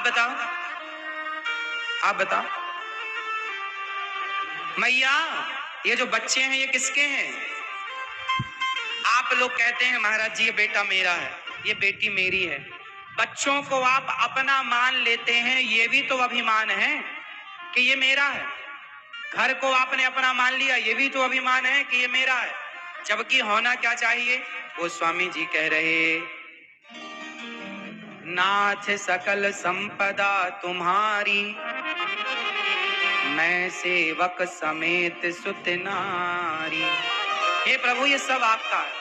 बताओ, आप बताओ मैया, ये जो बच्चे हैं ये किसके हैं? आप लोग कहते हैं महाराज जी ये बेटा मेरा है, ये बेटी मेरी है। बच्चों को आप अपना मान लेते हैं, ये भी तो अभिमान है कि ये मेरा है। घर को आपने अपना मान लिया, ये भी तो अभिमान है कि ये मेरा है। जबकि होना क्या चाहिए? वो स्वामी जी कह रहे, नाथ सकल संपदा तुम्हारी, मैं सेवक समेत सुत नारी। हे प्रभु ये सब आपका है,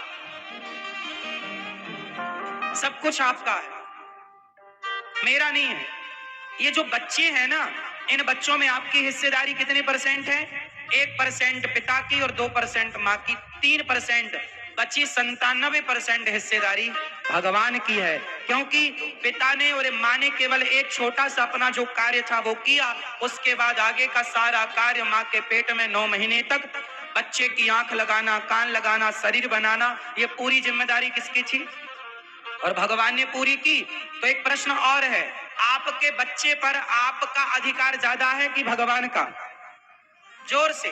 सब कुछ आपका है, मेरा नहीं है। ये जो बच्चे हैं ना, इन बच्चों में आपकी हिस्सेदारी कितने परसेंट है? 1% पिता की और 2% माँ की, 3% बची 97% हिस्सेदारी भगवान की है। क्योंकि पिता ने और माँ ने केवल एक छोटा सा अपना जो कार्य था वो किया, उसके बाद आगे का सारा कार्य माँ के पेट में 9 महीने तक बच्चे की आंख लगाना, कान लगाना, शरीर बनाना, ये पूरी जिम्मेदारी किसकी थी? और भगवान ने पूरी की। तो एक प्रश्न और है, आपके बच्चे पर आपका अधिकार ज्यादा है कि भगवान का? जोर से।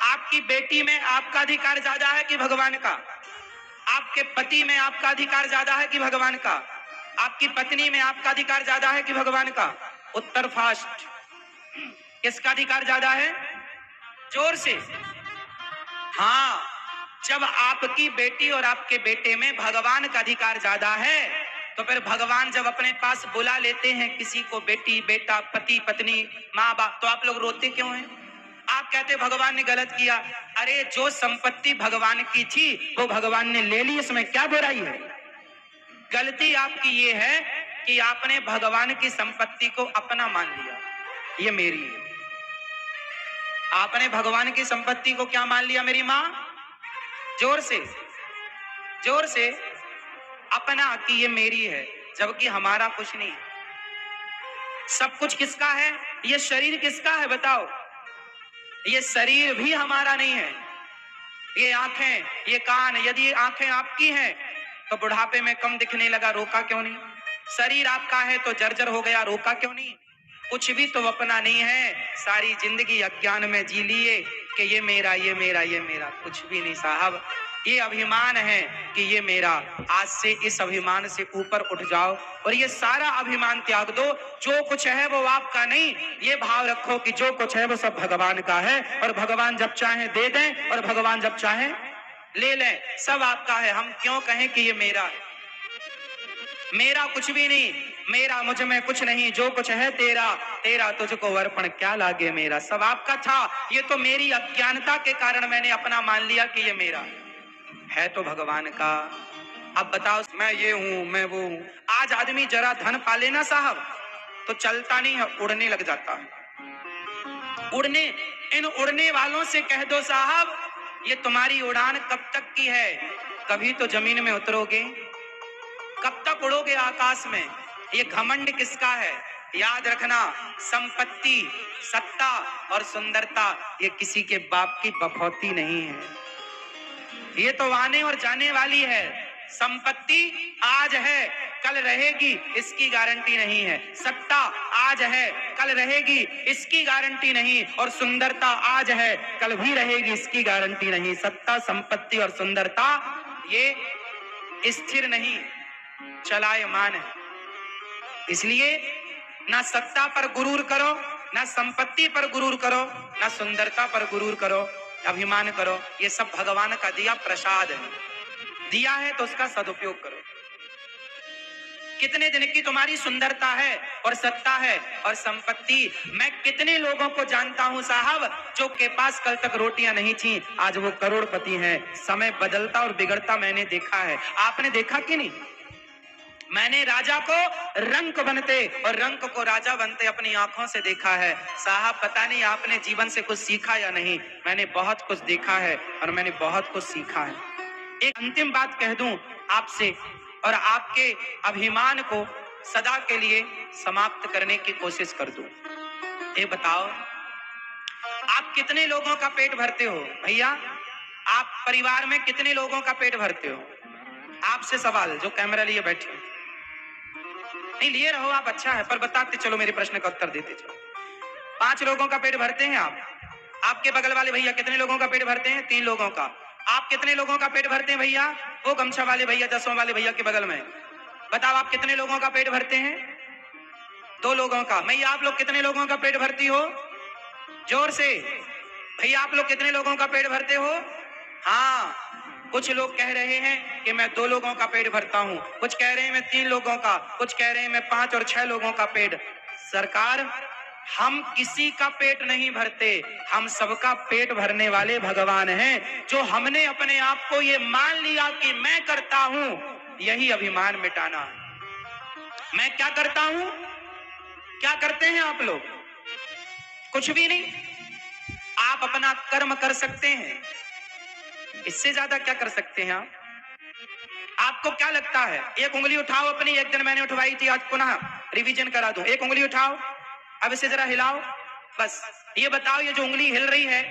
आपकी बेटी में आपका अधिकार ज्यादा है कि भगवान का? आपके पति में आपका अधिकार ज्यादा है कि भगवान का? आपकी पत्नी में आपका अधिकार ज्यादा है कि भगवान का? उत्तर फास्ट, किसका अधिकार ज्यादा है? जोर से। हाँ, जब आपकी बेटी और आपके बेटे में भगवान का अधिकार ज्यादा है, तो फिर भगवान जब अपने पास बुला लेते हैं किसी को, बेटी बेटा, पति पत्नी, माँ बाप, तो आप लोग रोते क्यों हैं? आप कहते भगवान ने गलत किया। अरे जो संपत्ति भगवान की थी वो भगवान ने ले ली, इसमें क्या बुराई है? गलती आपकी ये है कि आपने भगवान की संपत्ति को अपना मान लिया, ये मेरी है। आपने भगवान की संपत्ति को क्या मान लिया मेरी माँ? जोर से, जोर से। अपना कि ये मेरी है, जबकि हमारा कुछ नहीं। सब कुछ किसका है? ये शरीर किसका है बताओ? ये शरीर भी हमारा नहीं है। ये आंखें, ये कान, यदि ये आंखें आपकी हैं तो बुढ़ापे में कम दिखने लगा, रोका क्यों नहीं? शरीर आपका है तो जर्जर हो गया, रोका क्यों नहीं? कुछ भी तो अपना नहीं है। सारी जिंदगी अज्ञान में जी लिए कि ये मेरा, ये मेरा, ये मेरा। कुछ भी नहीं साहब, ये अभिमान है कि ये मेरा। आज से इस अभिमान से ऊपर उठ जाओ और ये सारा अभिमान त्याग दो। जो कुछ है वो आपका नहीं, ये भाव रखो कि जो कुछ है वो सब भगवान का है, और भगवान जब चाहे दे दें और भगवान जब चाहे ले लें, सब आपका है। हम क्यों कहें कि ये मेरा है? मेरा कुछ भी नहीं, मेरा मुझ में कुछ नहीं, जो कुछ है तेरा, तेरा तुझको अर्पण क्या लागे मेरा। सब आपका था, ये तो मेरी अज्ञानता के कारण मैंने अपना मान लिया कि ये मेरा है तो भगवान का। अब बताओ, मैं ये हूं, मैं वो हूं। आज आदमी जरा धन पाले ना साहब तो चलता नहीं है, उड़ने लग जाता है। उड़ने, इन उड़ने वालों से कह दो साहब ये तुम्हारी उड़ान कब तक की है? कभी तो जमीन में उतरोगे, कब तक उड़ोगे आकाश में? ये घमंड किसका है? याद रखना, संपत्ति, सत्ता और सुंदरता ये किसी के बाप की बखौती नहीं है, ये तो आने और जाने वाली है। संपत्ति आज है कल रहेगी, इसकी गारंटी नहीं है। सत्ता आज है कल रहेगी, इसकी गारंटी नहीं। और सुंदरता आज है कल भी रहेगी, इसकी गारंटी नहीं। सत्ता, संपत्ति और सुंदरता ये स्थिर नहीं, चलायमान है। इसलिए ना सत्ता पर गुरूर करो, ना संपत्ति पर गुरूर करो, ना सुंदरता पर गुरूर करो, अभिमान करो। ये सब भगवान का दिया प्रसाद है, दिया है तो उसका सदुपयोग करो। कितने दिन की तुम्हारी सुंदरता है और सत्ता है और संपत्ति। मैं कितने लोगों को जानता हूं साहब जो के पास कल तक रोटियां नहीं थी, आज वो करोड़पति हैं। समय बदलता और बिगड़ता मैंने देखा है, आपने देखा कि नहीं? मैंने राजा को रंक बनते और रंक को राजा बनते अपनी आंखों से देखा है साहब। पता नहीं आपने जीवन से कुछ सीखा या नहीं, मैंने बहुत कुछ देखा है और मैंने बहुत कुछ सीखा है। एक अंतिम बात कह दूं आपसे और आपके अभिमान को सदा के लिए समाप्त करने की कोशिश कर दूं। ये बताओ, आप कितने लोगों का पेट भरते हो भैया? आप परिवार में कितने लोगों का पेट भरते हो? आपसे सवाल, जो कैमरा लिए बैठे, नहीं लिए रहो आप, अच्छा है, पर बताते चलो, मेरे प्रश्न का उत्तर देते चलो। 5 लोगों का पेट भरते हैं आप, आपके बगल वाले भैया कितने लोगों का पेट भरते हैं? 3 लोगों का। आप कितने लोगों का पेट भरते हैं भैया? वो गमछा वाले भैया, 10 वाले भैया के बगल में, बताओ आप कितने लोगों का पेट भरते हैं? 2 लोगों का। भैया आप लोग कितने लोगों का पेट भरती हो? जोर से। भैया आप लोग कितने लोगों का पेट भरते हो? हाँ, कुछ लोग कह रहे हैं कि मैं 2 लोगों का पेट भरता हूं, कुछ कह रहे हैं मैं 3 लोगों का, कुछ कह रहे हैं मैं 5 और 6 लोगों का पेट। सरकार, हम किसी का पेट नहीं भरते, हम सबका पेट भरने वाले भगवान हैं। जो हमने अपने आप को ये मान लिया कि मैं करता हूं, यही अभिमान मिटाना है। मैं क्या करता हूं? क्या करते हैं आप लोग? कुछ भी नहीं। आप अपना कर्म कर सकते हैं, इससे ज्यादा क्या कर सकते हैं आप? आपको क्या लगता है? एक उंगली उठाओ अपनी, एक दिन मैंने उठवाई थी, आज पुनः रिवीजन करा दूं। एक उंगली उठाओ, अब इसे जरा हिलाओ। बस ये बताओ, ये जो उंगली हिल रही है,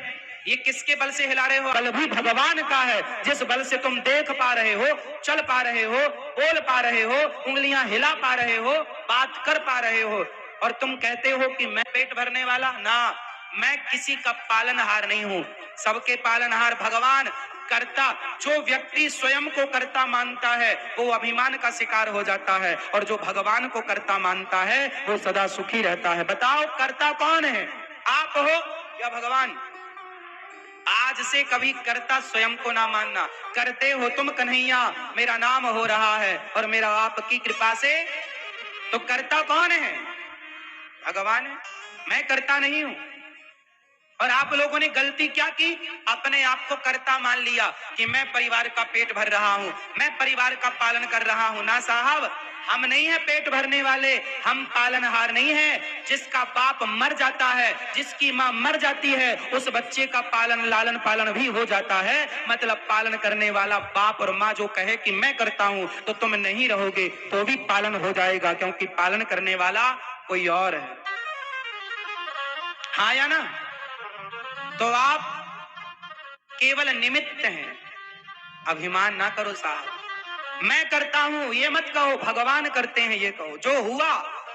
ये किसके बल से हिला रहे हो? बल भी भगवान का है, जिस बल से तुम देख पा रहे हो, चल पा रहे हो, बोल पा रहे हो, उंगलियां हिला पा रहे हो, बात कर पा रहे हो। और तुम कहते हो कि मैं पेट भरने वाला ना, मैं किसी का पालनहार नहीं हूं, सबके पालनहार भगवान। कर्ता, जो व्यक्ति स्वयं को कर्ता मानता है वो अभिमान का शिकार हो जाता है, और जो भगवान को कर्ता मानता है वो सदा सुखी रहता है। बताओ कर्ता कौन है? आप हो या भगवान? आज से कभी कर्ता स्वयं को ना मानना। करते हो तुम कन्हैया, मेरा नाम हो रहा है और मेरा आपकी कृपा से। तो कर्ता कौन है? भगवान है, मैं कर्ता नहीं हूं। और आप लोगों ने गलती क्या की? अपने आप को कर्ता मान लिया कि मैं परिवार का पेट भर रहा हूं, मैं परिवार का पालन कर रहा हूं। ना साहब, हम नहीं है पेट भरने वाले, हम पालनहार नहीं है। जिसका बाप मर जाता है, जिसकी मां मर जाती है, उस बच्चे का पालन लालन पालन भी हो जाता है। मतलब पालन करने वाला बाप और मां जो कहे कि मैं करता हूं, तो तुम नहीं रहोगे तो भी पालन हो जाएगा, क्योंकि पालन करने वाला कोई और है। हाँ या ना? तो आप केवल निमित्त हैं। अभिमान ना करो साहब। मैं करता हूं ये मत कहो, भगवान करते हैं ये कहो। जो हुआ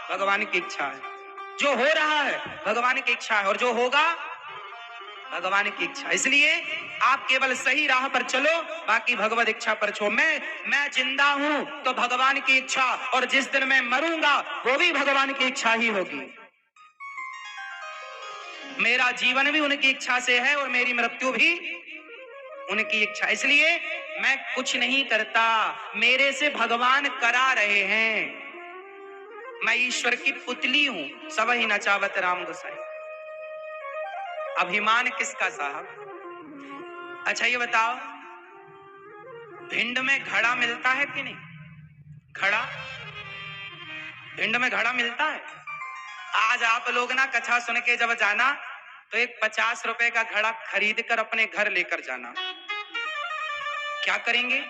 भगवान की इच्छा है, जो हो रहा है भगवान की इच्छा है, और जो होगा भगवान की इच्छा। इसलिए आप केवल सही राह पर चलो, बाकी भगवत इच्छा पर छोड़ो। मैं जिंदा हूं तो भगवान की इच्छा, और जिस दिन मैं मरूंगा वो भी भगवान की इच्छा ही होगी। मेरा जीवन भी उनकी इच्छा से है और मेरी मृत्यु भी उनकी इच्छा। इसलिए मैं कुछ नहीं करता, मेरे से भगवान करा रहे हैं। मैं ईश्वर की पुतली हूं, सब ही नचावत राम गोसाई। अभिमान किसका साहब? अच्छा ये बताओ, भिंड में घड़ा मिलता है कि नहीं? घड़ा, भिंड में घड़ा मिलता है? आज आप लोग ना कथा सुन के जब जाना तो एक 50 रुपए का घड़ा खरीद कर अपने घर लेकर जाना। क्या करेंगे?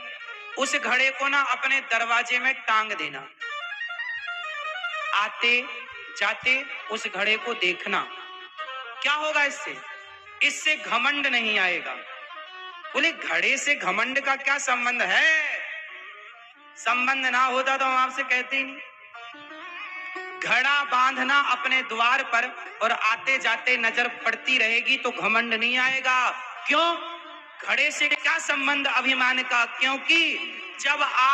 उस घड़े को ना अपने दरवाजे में टांग देना, आते जाते उस घड़े को देखना। क्या होगा इससे? इससे घमंड नहीं आएगा। बोले घड़े से घमंड का क्या संबंध है? संबंध ना होता तो हम आपसे कहते ही नहीं। घड़ा बांधना अपने द्वार पर और आते जाते नजर पड़ती रहेगी तो घमंड नहीं आएगा। क्यों? घड़े से क्या संबंध अभिमान का? क्योंकि जब आप